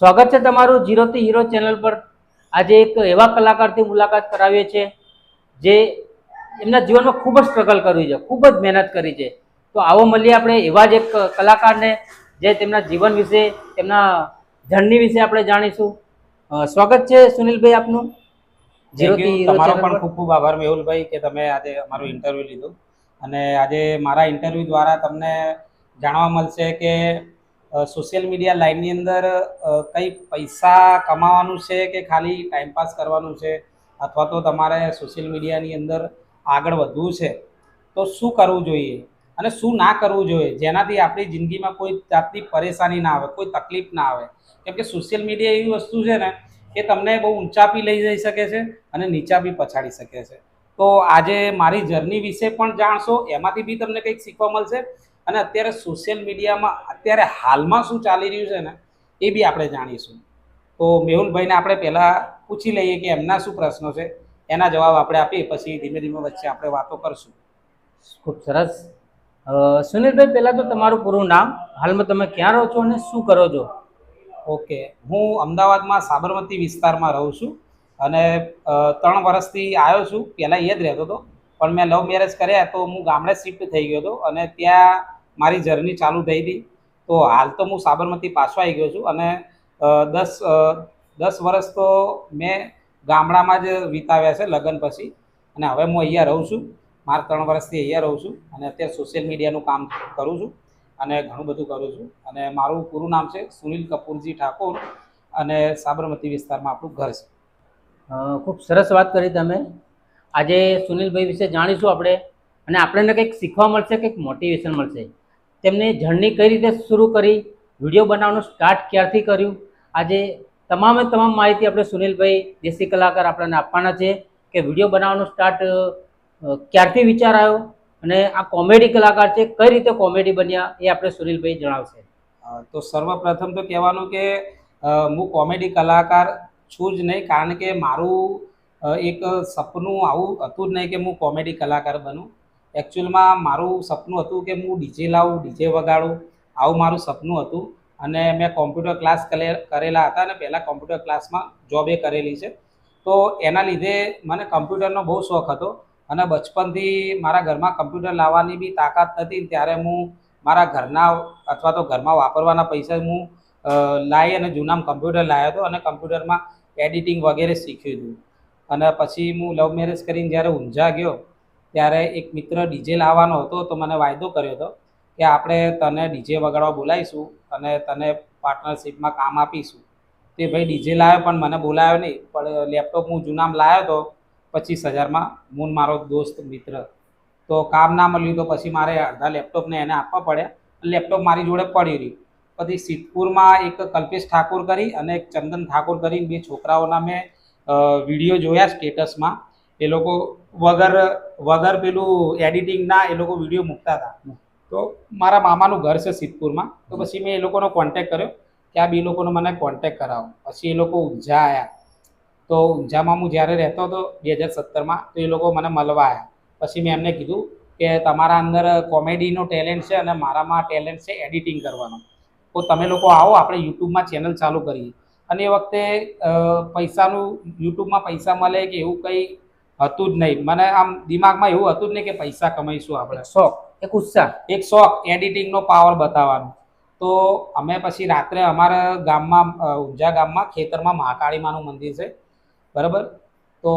સ્વાગત છે તમારું ઝીરો થી હીરો ચેનલ પર। આજે એક એવા કલાકારથી મુલાકાત કરાવીએ છીએ જે એમના જીવનમાં ખૂબ જ સ્ટ્રગલ કર્યું છે, ખૂબ જ મહેનત કરી છે। તો આવો મળીએ આપણે એવા જ એક કલાકારને જે તેમના જીવન વિશે, તેમના જર્ની વિશે આપણે જાણીશું। સ્વાગત છે સુનિલભાઈ આપનું ઝીરો થેન્ક યુ। થી હીરો તમારો ચેનલ પણ પર। ખૂબ ખૂબ આભાર મેહુલભાઈ કે તમે આજે અમારું ઇન્ટરવ્યૂ લીધું અને આજે મારા ઇન્ટરવ્યૂ દ્વારા તમને જાણવા મળશે કે સોશિયલ મીડિયા લાઈનની અંદર કંઈ પૈસા કમાવાનું છે કે ખાલી ટાઈમપાસ કરવાનું છે, અથવા તો તમારે સોશિયલ મીડિયાની અંદર આગળ વધવું છે તો શું કરવું જોઈએ અને શું ના કરવું જોઈએ, જેનાથી આપણી જિંદગીમાં કોઈ જાતની પરેશાની ના આવે, કોઈ તકલીફ ના આવે। કેમ કે સોશિયલ મીડિયા એવી વસ્તુ છે ને કે તમને બહુ ઊંચા બી લઈ જઈ શકે છે અને નીચા બી પછાડી શકે છે। તો આજે મારી જર્ની વિશે પણ જાણશો, એમાંથી બી તમને કંઈક શીખવા મળશે અને અત્યારે સોશિયલ મીડિયામાં અત્યારે હાલમાં શું ચાલી રહ્યું છે ને એ બી આપણે જાણીશું। તો મેહુલભાઈને આપણે પહેલાં પૂછી લઈએ કે એમના શું પ્રશ્નો છે, એના જવાબ આપણે આપીએ, પછી ધીમે ધીમે વચ્ચે આપણે વાતો કરશું। ખૂબ સરસ। સુનિલભાઈ, પહેલા તો તમારું પૂરું નામ, હાલમાં તમે ક્યાં રહો છો અને શું કરો છો? ઓકે, હું અમદાવાદમાં સાબરમતી વિસ્તારમાં રહું છું અને 3 વર્ષથી આવ્યો છું। પહેલાં એ જ રહેતો હતો, પણ મેં લવ મેરેજ કર્યા તો હું ગામડે શિફ્ટ થઈ ગયો હતો અને ત્યાં મારી જર્ની ચાલુ થઈ હતી। તો હાલ તો હું સાબરમતી પાછો આવી ગયો છું અને 10 વર્ષ તો મેં ગામડામાં જ વિતાવ્યા છે લગ્ન પછી, અને હવે હું અહીંયા રહું છું। મારા 3 વર્ષથી અહીંયા રહું છું અને અત્યારે સોશિયલ મીડિયાનું કામ કરું છું અને ઘણું બધું કરું છું। અને મારું પૂરું નામ છે સુનિલ કપૂરજી ઠાકોર અને સાબરમતી વિસ્તારમાં આપણું ઘર છે। ખૂબ સરસ વાત કરી તમે। આજે સુનિલભાઈ વિશે જાણીશું આપણે અને આપણને કંઈક શીખવા મળશે, કંઈક મોટિવેશન મળશે। તેમની જર્ની કઈ રીતે શરૂ કરી, વિડીયો બનાવવાનું સ્ટાર્ટ ક્યારથી કર્યું, આજે તમામે તમામ માહિતી આપણે સુનિલભાઈ દેશી કલાકાર આપણને આપવાના છે કે વિડીયો બનાવવાનું સ્ટાર્ટ ક્યારથી વિચાર આવ્યો અને આ કોમેડી કલાકાર છે, કઈ રીતે કોમેડી બન્યા, એ આપણે સુનિલભાઈ જણાવશે। તો સર્વપ્રથમ તો કહેવાનું કે હું કોમેડી કલાકાર છું જ નહીં, કારણ કે મારું એક સપનું આવું હતું જ નહીં કે હું કોમેડી કલાકાર બનું। એકચ્યુઅલમાં મારું સપનું હતું કે હું ડીજે લાવું, ડીજે વગાડું, આવું મારું સપનું હતું। અને મેં કોમ્પ્યુટર ક્લાસ કરેલા હતા અને પહેલાં કોમ્પ્યુટર ક્લાસમાં જોબે કરેલી છે। તો એના લીધે મને કમ્પ્યુટરનો બહુ શોખ હતો અને બચપનથી મારા ઘરમાં કમ્પ્યુટર લાવવાની બી તાકાત નથી, ત્યારે હું મારા ઘરના અથવા તો ઘરમાં વાપરવાના પૈસા હું લાવી અને જૂનામાં કમ્પ્યુટર લાવ્યો હતો અને કમ્પ્યુટરમાં એડિટિંગ વગેરે શીખ્યું હતું। અને પછી હું લવ મેરેજ કરીને જ્યારે ઊંઝા ગયો ત્યારે એક મિત્ર ડીજે લાવવાનો હતો, તો મને વાયદો કર્યો હતો કે આપણે તને ડીજે વગાડવા બોલાવીશું અને તને પાર્ટનરશિપમાં કામ આપીશું। તે ભાઈ ડીજે લાવ્યો પણ મને બોલાવ્યો નહીં, પણ લેપટોપ હું જૂનામાં લાવ્યો હતો 25,000માં, હું મારો દોસ્ત મિત્ર। તો કામ ના મળ્યું તો પછી મારે અડધા લેપટોપને એને આપવા પડ્યા, લેપટોપ મારી જોડે પડી રહ્યું। પછી સિદ્ધપુરમાં એક કલ્પેશ ઠાકોર કરી અને એક ચંદન ઠાકોર કરીને 2 છોકરાઓના મેં વિડીયો જોયા સ્ટેટસમાં। એ લોકો વગર પેલું એડિટિંગના એ લોકો વિડીયો મૂકતા હતા। તો મારા મામાનું ઘર છે સિદ્ધપુરમાં, તો પછી મેં એ લોકોનો કોન્ટેક કર્યો કે આ 2 લોકોનો મને કોન્ટેક કરાવો। પછી એ લોકો ઊંઝા આવ્યા। તો ઊંઝામાં હું જ્યારે રહેતો હતો 2017માં, તો એ લોકો મને મળવા આવ્યા। પછી મેં એમને કીધું કે તમારા અંદર કોમેડીનો ટેલેન્ટ છે અને મારામાં ટેલેન્ટ છે એડિટિંગ કરવાનો, તો તમે લોકો આવો, આપણે યુટ્યુબમાં ચેનલ ચાલુ કરીએ। અને એ વખતે પૈસાનું, યુટ્યુબમાં પૈસા મળે કે એવું કંઈ હતું જ નહીં। મને આમ દિમાગમાં એવું હતું જ નહીં કે પૈસા કમાઈશું આપણે, શોખ, એક ઉત્સાહ, એક શોખ એડિટિંગનો પાવર બતાવવાનો। તો અમે પછી રાત્રે અમારા ગામમાં, ઊંઝા ગામમાં ખેતરમાં મહાકાળીમાનું મંદિર છે, બરાબર, તો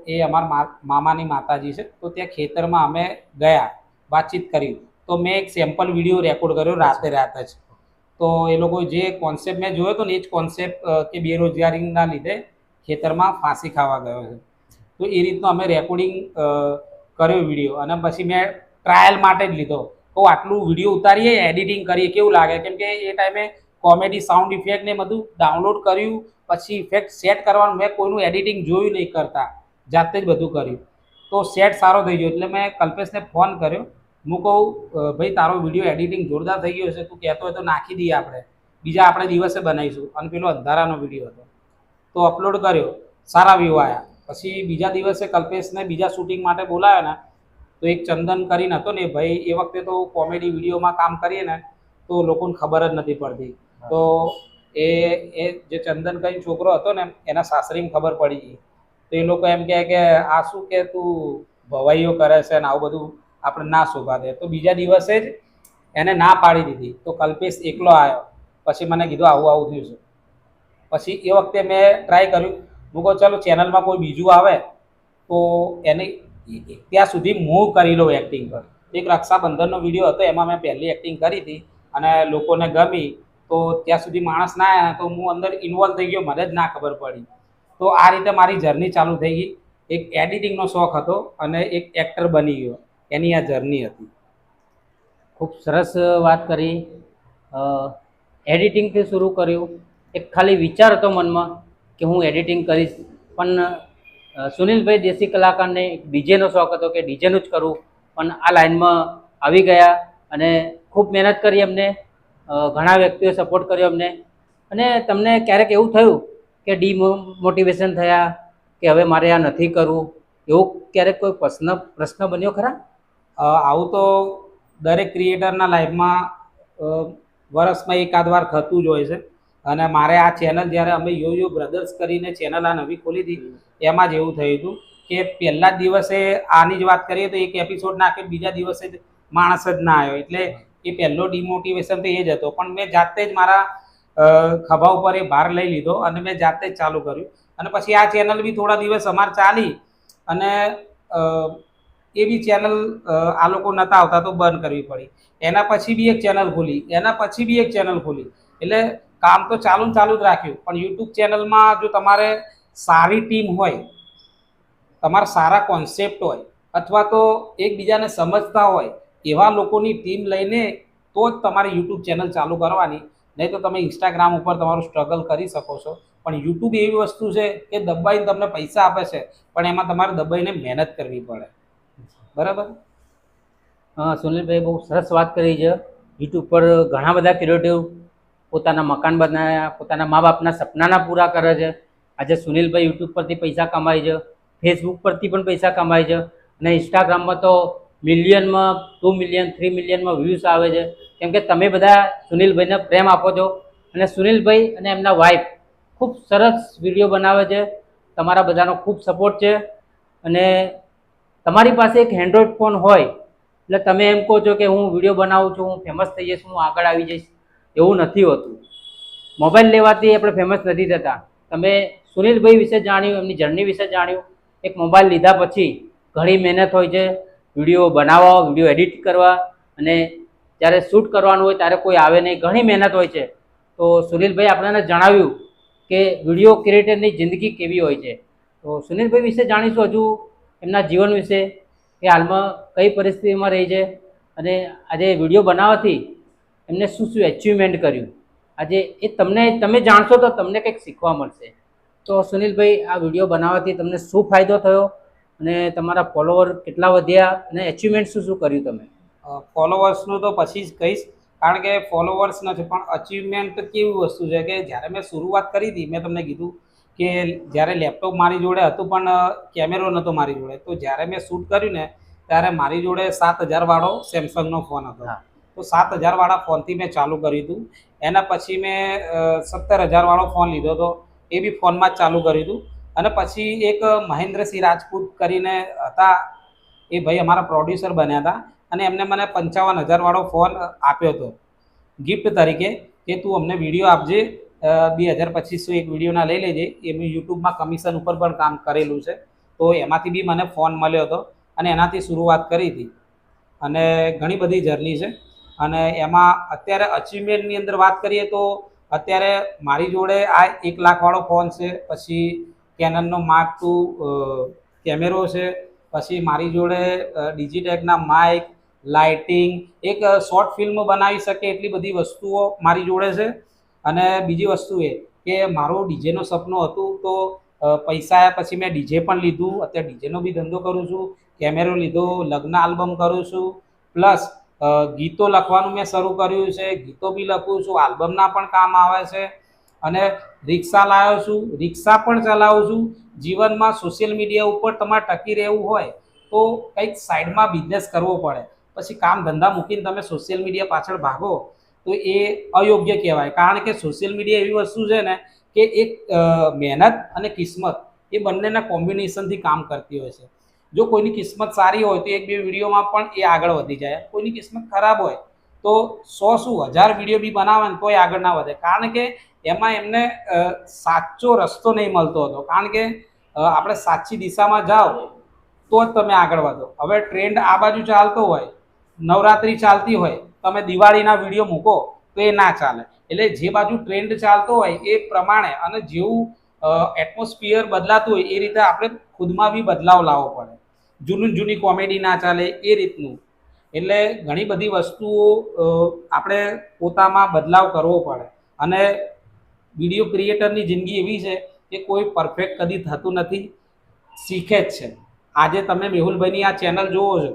એ અમારા મામાની માતાજી છે, તો ત્યાં ખેતરમાં અમે ગયા, વાતચીત કરી। તો મેં એક સેમ્પલ વિડીયો રેકોર્ડ કર્યો રાતે જ। તો એ લોકો જે કોન્સેપ્ટ મેં જોયો હતો ને, એ જ કોન્સેપ્ટ કે બેરોજગારીના લીધે ખેતરમાં ફાંસી ખાવા ગયો છે, તો એ રીતનો અમે રેકોર્ડિંગ કર્યો વિડીયો। અને પછી મેં ટ્રાયલ માટે જ લીધો, તો આટલું વિડીયો ઉતારીએ, એડિટિંગ કરીએ, કેવું લાગે, કેમ કે એ ટાઈમે કોમેડી સાઉન્ડ ઇફેક્ટ ને બધું ડાઉનલોડ કર્યું, પછી ઇફેક્ટ સેટ કરવાનું મેં કોઈનું એડિટિંગ જોયું નહીં કરતા, જાતે જ બધું કર્યું। તો સેટ સારો થઈ ગયો એટલે મેં કલ્પેશને ફોન કર્યો। હું કહું ભાઈ તારો વિડીયો એડિટિંગ જોરદાર થઈ ગયો છે, તું કહેતો હોય તો નાખી દઈએ, આપણે દિવસે બનાવીશું। અને પેલો અંધારાનો વિડીયો હતો, તો અપલોડ કર્યો, સારા વ્યૂ આવ્યા। પછી બીજા દિવસે કલ્પેશને બીજા શૂટિંગ માટે બોલાવ્યો ને, તો એક ચંદન કરીને હતો ને ભાઈ, એ વખતે તો કોમેડી વિડીયોમાં કામ કરીએ ને તો લોકોને ખબર જ નથી પડતી, તો એ એ જે ચંદન કઈ છોકરો હતો ને એના સાસરીમાં ખબર પડી ગઈ. તો એ લોકો એમ કહે કે આ શું કે તું ભવાઈઓ કરે છે ને આવું બધું આપણે ના શોભા દે. તો બીજા દિવસે જ એને ના પાડી દીધી. તો કલ્પેશ એકલો આવ્યો. પછી મને કીધું આવું આવું થયું છે. પછી એ વખતે મેં ટ્રાય કર્યું. હું કહું ચાલો ચેનલમાં કોઈ બીજું આવે તો એને ત્યાં સુધી હું કરી લઉં એક્ટિંગ પર. એક રક્ષાબંધનનો વિડીયો હતો, એમાં મેં પહેલી એક્ટિંગ કરી હતી અને લોકોને ગમી. તો ત્યાં સુધી માણસ ના આવ્યા તો હું અંદર ઇન્વોલ્વ થઈ ગયો, મને જ ના ખબર પડી. તો આ રીતે મારી જર્ની ચાલુ થઈ ગઈ. એક એડિટિંગનો શોખ હતો અને એક એક્ટર બની ગયો, એની આ જર્ની હતી. ખૂબ સરસ વાત કરી. એડિટિંગથી શરૂ કર્યું. એક ખાલી વિચાર હતો મનમાં કે હું એડિટિંગ કરીશ, પણ સુનિલભાઈ દેશી કલાકારને એક ડીજેનો શોખ હતો કે ડીજેનું જ કરું, પણ આ લાઈનમાં આવી ગયા અને ખૂબ મહેનત કરી એમને. ઘણા વ્યક્તિઓએ સપોર્ટ કર્યો અમને. અને તમને ક્યારેક એવું થયું કે ડીમોટિવેશન થયા કે હવે મારે આ નથી કરવું, એવું ક્યારેક કોઈ પ્રશ્ન બન્યો ખરા? આવું તો દરેક ક્રિએટરના લાઈફમાં વર્ષમાં એકાદ વાર થતું જ હોય છે. અને મારે આ ચેનલ જ્યારે અમે યો બ્રધર્સ કરીને ચેનલ આ નવી ખોલી હતી, એમાં જ એવું થયું હતું કે પહેલા જ દિવસે આની જ વાત કરીએ તો એક એપિસોડ નાખે, બીજા દિવસે જ માણસ જ ના આવ્યો. એટલે એ પહેલો ડિમોટિવેશન તો એ જ હતો. પણ મેં જાતે જ મારા ખભા ઉપર એ ભાર લઈ લીધો અને મેં જાતે જ ચાલુ કર્યું. અને પછી આ ચેનલ બી થોડા દિવસ અમારે ચાલી અને એવી ચેનલ આ લોકો નહોતા આવતા તો બંધ કરવી પડી. એના પછી બી એક ચેનલ ખોલી, એના પછી બી એક ચેનલ ખોલી. એટલે કામ તો ચાલુ જ રાખ્યું. પણ યુટ્યુબ ચેનલમાં જો તમારે સારી ટીમ હોય, તમારા સારા કોન્સેપ્ટ હોય, અથવા તો એકબીજાને સમજતા હોય એવા લોકોની ટીમ લઈને તો જ તમારે યુટ્યુબ ચેનલ ચાલુ કરવાની. નહીં તો તમે ઇન્સ્ટાગ્રામ ઉપર તમારું સ્ટ્રગલ કરી શકો છો. પણ યુટ્યુબ એવી વસ્તુ છે કે દબાઈને તમને પૈસા આપે છે, પણ એમાં તમારે દબાઈને મહેનત કરવી પડે. બરાબર? હા, સુનિલભાઈ બહુ સરસ વાત કરી છે. યુટ્યુબ પર ઘણા બધા ક્રિએટિવ પોતાના મકાન બનાવ્યા, પોતાના મા બાપના સપનાના પૂરા કરે છે. આજે સુનિલભાઈ યુટ્યુબ પરથી પૈસા કમાય છે, ફેસબુક પરથી પણ પૈસા કમાય છે, અને ઇન્સ્ટાગ્રામમાં તો મિલિયનમાં 2 મિલિયન 3 મિલિયનમાં વ્યૂઝ આવે છે. કેમ કે તમે બધા સુનિલભાઈને પ્રેમ આપો છો. અને સુનિલભાઈ અને એમના વાઈફ ખૂબ સરસ વિડીયો બનાવે છે. તમારા બધાનો ખૂબ સપોર્ટ છે. અને તમારી પાસે એક એન્ડ્રોઈડ ફોન હોય એટલે તમે એમ કહો છો કે હું વિડીયો બનાવું છું, હું ફેમસ થઈ જઈશ, હું આગળ આવી જઈશ. એવું નથી હોતું. મોબાઈલ લેવાથી આપણે ફેમસ નથી થતા. તમે સુનિલભાઈ વિશે જાણ્યું, એમની જર્ની વિશે જાણ્યું. એક મોબાઈલ લીધા પછી ઘણી મહેનત હોય છે, વિડીયો બનાવવા, વિડીયો એડિટ કરવા, અને જ્યારે શૂટ કરવાનું હોય ત્યારે કોઈ આવે નહીં, ઘણી મહેનત હોય છે. તો સુનિલભાઈ આપણને જણાવ્યું કે વિડીયો ક્રિએટરની જિંદગી કેવી હોય છે. તો સુનિલભાઈ વિશે જાણીશું હજુ એમના જીવન વિશે, કે હાલમાં કઈ પરિસ્થિતિમાં રહી છે અને આજે વિડીયો બનાવવાથી એમને શું શું એચિવમેન્ટ કર્યું. આજે એ તમે જાણશો તો તમને કંઈક શીખવા મળશે. તો સુનિલભાઈ, આ વિડીયો બનાવવાથી તમને શું ફાયદો થયો અને તમારા ફોલોવર કેટલા વધ્યા અને એચિવમેન્ટ શું શું કર્યું તમે? ફોલોવર્સનું તો પછી જ કહીશ, કારણ કે ફોલોવર્સ નથી પણ અચીવમેન્ટ કેવી વસ્તુ છે કે જ્યારે મેં શરૂઆત કરી હતી, મેં તમને કીધું કે જ્યારે લેપટોપ મારી જોડે હતું પણ કેમેરો નહોતો મારી જોડે. તો જ્યારે મેં શૂટ કર્યું ને ત્યારે મારી જોડે 7000 વાળો સેમસંગનો ફોન હતો. તો 7000 વાળા ફોનથી મેં ચાલુ કર્યું હતું. એના પછી મેં 17000 વાળો ફોન લીધો હતો, એ બી ફોનમાં જ ચાલુ કર્યું હતું. અને પછી એક મહેન્દ્રસિંહ રાજપૂત કરીને હતા, એ ભાઈ અમારા પ્રોડ્યુસર બન્યા હતા અને એમને મને 55000 વાળો ફોન આપ્યો હતો ગિફ્ટ તરીકે કે તું અમને વિડીયો આપજે, 2000-2500 એક વિડીયોના લઈ લેજે. એ મેં યુટ્યુબમાં કમિશન ઉપર પણ કામ કરેલું છે. તો એમાંથી બી મને ફોન મળ્યો હતો અને એનાથી શરૂઆત કરી હતી. અને ઘણી બધી જર્ની છે. અને એમાં અત્યારે અચીવમેન્ટની અંદર વાત કરીએ તો અત્યારે મારી જોડે આ 1 લાખ વાળો ફોન છે, પછી કેનનનો Mark II કેમેરો છે, પછી મારી જોડે ડિજિટેકના માઇક, લાઇટિંગ, એક શોર્ટ ફિલ્મ બનાવી શકે એટલી બધી વસ્તુઓ મારી જોડે છે. અને બીજી વસ્તુ એ કે મારું ડીજેનું સપનું હતું, તો પૈસા આવ્યા પછી મેં ડીજે પણ લીધું. અત્યારે ડીજેનો બી ધંધો કરું છું, કેમેરો લીધો, લગ્ન આલ્બમ કરું છું, પ્લસ ગીતો લખવાનું મેં શરૂ કર્યું છે, ગીતો બી લખું છું, આલ્બમના પણ કામ આવે છે. અને રિક્ષા લાવ્યો છું, રિક્ષા પણ ચલાવું છું. જીવનમાં સોશિયલ મીડિયા ઉપર તમારે ટકી રહેવું હોય તો કંઈક સાઈડમાં બિઝનેસ કરવો પડે. પછી કામ ધંધા મૂકીને તમે સોશિયલ મીડિયા પાછળ ભાગો તો એ અયોગ્ય કહેવાય. કારણ કે સોશિયલ મીડિયા એવી વસ્તુ છે ને કે એક મહેનત અને કિસ્મત એ બંનેના કોમ્બિનેશનથી કામ કરતી હોય છે. જો કોઈની કિસ્મત સારી હોય તો એક બે વિડીયોમાં પણ એ આગળ વધી જાય. કોઈની કિસ્મત ખરાબ હોય તો 100 શું 1000 વિડીયો બી બનાવે ને તોય આગળ ના વધે. કારણ કે એમાં એમને સાચો રસ્તો નહીં મળતો હતો. કારણ કે આપણે સાચી દિશામાં જાઓ તો જ તમે આગળ વધો. હવે ટ્રેન્ડ આ બાજુ ચાલતો હોય, નવરાત્રિ ચાલતી હોય, તમે દિવાળીના વિડીયો મૂકો તો એ ના ચાલે. એટલે જે બાજુ ટ્રેન્ડ ચાલતો હોય એ પ્રમાણે અને જેવું એટમોસ્ફિયર બદલાતું હોય એ રીતે આપણે ખુદમાં બી બદલાવ લાવવો પડે. જૂની કોમેડી ના ચાલે એ રીતનું. એટલે ઘણી બધી વસ્તુઓ આપણે પોતામાં બદલાવ કરવો પડે. અને વિડીયો ક્રિએટરની જિંદગી એવી છે કે કોઈ પરફેક્ટ કદી થતું નથી, શીખે જ છે. આજે તમે મેહુલભાઈની આ ચેનલ જોવો છો,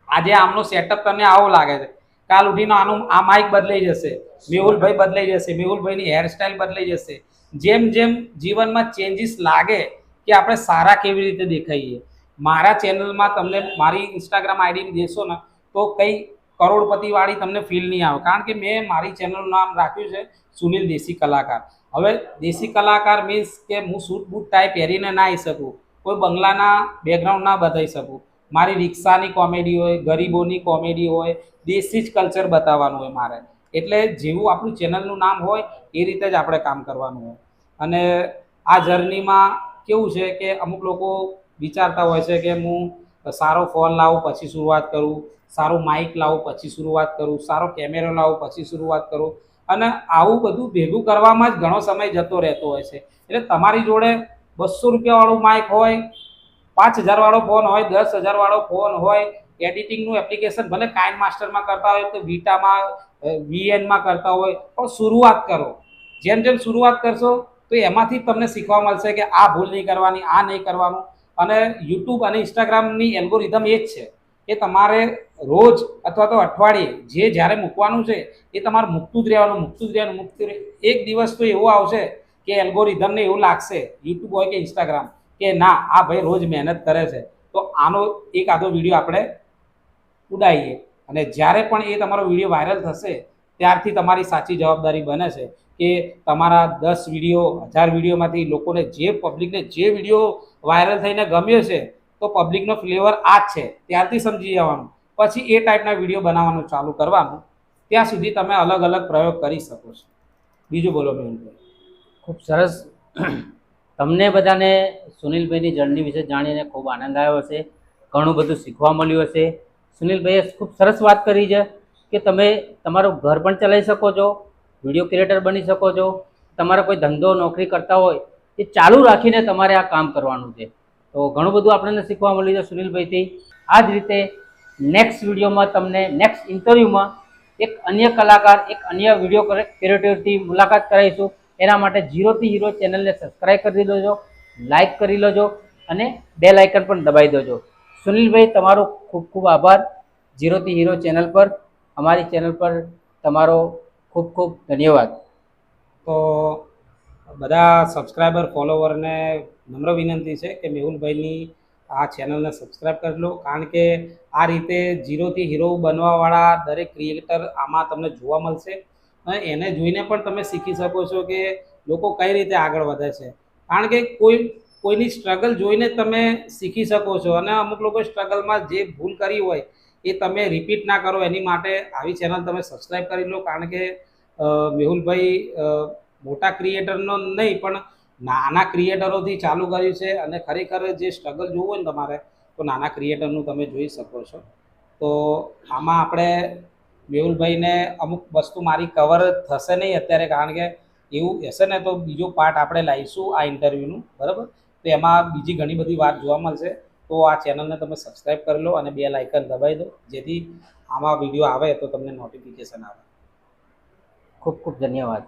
આજે આમનો સેટઅપ તમને આવો લાગે છે, કાલ ઉઠીને આનું આ માઇક બદલાઈ જશે, મેહુલભાઈ બદલાઈ જશે, મેહુલભાઈની હેરસ્ટાઈલ બદલાઈ જશે. જેમ જેમ જીવનમાં ચેન્જીસ લાગે કે આપણે સારા કેવી રીતે દેખાઈએ. મારા ચેનલમાં તમને મારી ઇન્સ્ટાગ્રામ આઈડી દેશો ને તો કંઈ કરોડપતિવાળી તમને ફીલ નહીં આવે. કારણ કે મેં મારી ચેનલનું નામ રાખ્યું છે સુનિલ દેશી કલાકાર. હવે દેશી કલાકાર મીન્સ કે હું સૂટ બૂટ ટાઈ પહેરીને ના આવી શકું, કોઈ બંગલાના બેકગ્રાઉન્ડ ના બતાવી શકું. મારી રિક્ષાની કોમેડી હોય, ગરીબોની કોમેડી હોય, દેશી જ કલ્ચર બતાવવાનું હોય મારે. એટલે જેવું આપણું ચેનલનું નામ હોય એ રીતે જ આપણે કામ કરવાનું હોય. અને આ જર્નીમાં કેવું છે કે અમુક લોકો વિચારતા હોય છે કે હું સારો ફોન લાવું પછી શરૂઆત કરું, સારું માઇક લાવું પછી શરૂઆત કરું, સારો કેમેરો લાવું પછી શરૂઆત કરું. અને આવું બધું ભેગું કરવામાં જ ઘણો સમય જતો રહેતો હોય છે. એટલે તમારી જોડે 200 રૂપિયાવાળું માઇક હોય, 5000 વાળો ફોન હોય, 10,000 વાળો ફોન હોય, એડિટિંગનું એપ્લિકેશન ભલે કાઇન માસ્ટરમાં કરતા હોય તો વિટામાં વીએનમાં કરતા હોય, પણ શરૂઆત કરો. જેમ જેમ શરૂઆત કરશો તો એમાંથી તમને શીખવા મળશે કે આ ભૂલ નહીં કરવાની, આ નહીં કરવાનું. અને યુટ્યુબ અને ઇન્સ્ટાગ્રામની એલ્ગોરિધમ એ જ છે કે તમારે રોજ અથવા તો અઠવાડિયે જે જ્યારે મૂકવાનું છે એ તમારે મૂકતું જ રહેવાનું. એક દિવસ તો એવો આવશે કે એલ્ગોરિધમને એવું લાગશે, યુટ્યુબ હોય કે ઇન્સ્ટાગ્રામ, કે ના આ ભાઈ રોજ મહેનત કરે છે તો આનો એક આધો વિડીયો આપણે ઉડાવીએ. અને જ્યારે પણ એ તમારો વિડીયો વાયરલ થશે ત્યારથી તમારી સાચી જવાબદારી બને છે કે તમારા 10 વિડીયો 1000 વિડીયોમાંથી લોકોને પબ્લિકને જે વિડીયો વાયરલ થઈને ગમ્યો છે તો પબ્લિકનો ફ્લેવર આ જ છે ત્યારથી સમજી જવાનું. પછી એ ટાઈપના વિડીયો બનાવવાનું ચાલુ કરવાનું. ત્યાં સુધી તમે અલગ અલગ પ્રયોગ કરી શકો છો. બીજું બોલો મેહુલભાઈ. ખૂબ સરસ. તમને બધાને સુનિલભાઈની જર્ની વિશે જાણીને ખૂબ આનંદ આવ્યો હશે, ઘણું બધું શીખવા મળ્યું હશે. સુનિલભાઈએ ખૂબ સરસ વાત કરી છે કે તમે તમારું ઘર પણ ચલાવી શકો છો, વિડીયો ક્રિએટર બની શકો છો. તમારે કોઈ ધંધો નોકરી કરતા હોય એ ચાલુ રાખીને તમારે આ કામ કરવાનું છે. તો ઘણું બધું આપણને શીખવા મળ્યું છે સુનિલભાઈથી. આ જ રીતે નેક્સ્ટ વિડીયોમાં તમને નેક્સ્ટ ઇન્ટરવ્યૂમાં એક અન્ય કલાકાર, એક અન્ય વિડીયો ક્રિએટરથી મુલાકાત કરાવીશું. એના માટે ઝીરોથી હીરો ચેનલને સબસ્ક્રાઈબ કરી દેજો, લાઈક કરી લેજો અને બેલ આઇકન પણ દબાવી દેજો. સુનિલભાઈ, તમારો ખૂબ ખૂબ આભાર. ઝીરોથી હીરો ચેનલ પર, અમારી ચેનલ પર તમારો ખૂબ ખૂબ ધન્યવાદ. તો બધા સબસ્ક્રાઈબર ફોલોવરને નમ્ર વિનંતી છે કે મેહુલભાઈની આ ચેનલને સબસ્ક્રાઈબ કરી લો. કારણ કે આ રીતે ઝીરોથી હીરો બનવાવાળા દરેક ક્રિએટર આમાં તમને જોવા મળશે. અને એને જોઈને પણ તમે શીખી શકો છો કે લોકો કઈ રીતે આગળ વધે છે. કારણ કે કોઈની સ્ટ્રગલ જોઈને તમે શીખી શકો છો. અને અમુક લોકો સ્ટ્રગલમાં જે ભૂલ કરી હોય એ તમે રિપીટ ના કરો એની માટે આવી ચેનલ તમે સબસ્ક્રાઈબ કરી લો. કારણ કે મેહુલભાઈ મોટા ક્રિએટરનો નહીં પણ નાના ક્રિએટરોથી ચાલુ કર્યું છે. અને ખરેખર જે સ્ટ્રગલ જોવું હોય ને તમારે તો નાના ક્રિએટરનું તમે જોઈ શકો છો. તો આમાં આપણે મેહુલભાઈને અમુક વસ્તુ મારી કવર થશે નહીં અત્યારે, કારણ કે એવું હશે ને તો બીજો પાર્ટ આપણે લાવીશું આ ઇન્ટરવ્યૂનું, બરાબર? તો એમાં બીજી ઘણી બધી વાત જોવા મળશે. તો આ ચેનલને તમે સબસ્ક્રાઈબ કરી લો અને બેલ આઇકન દબાવી દો, જેથી આમાં વિડીયો આવે તો તમને નોટિફિકેશન આવે. ખૂબ ખૂબ ધન્યવાદ.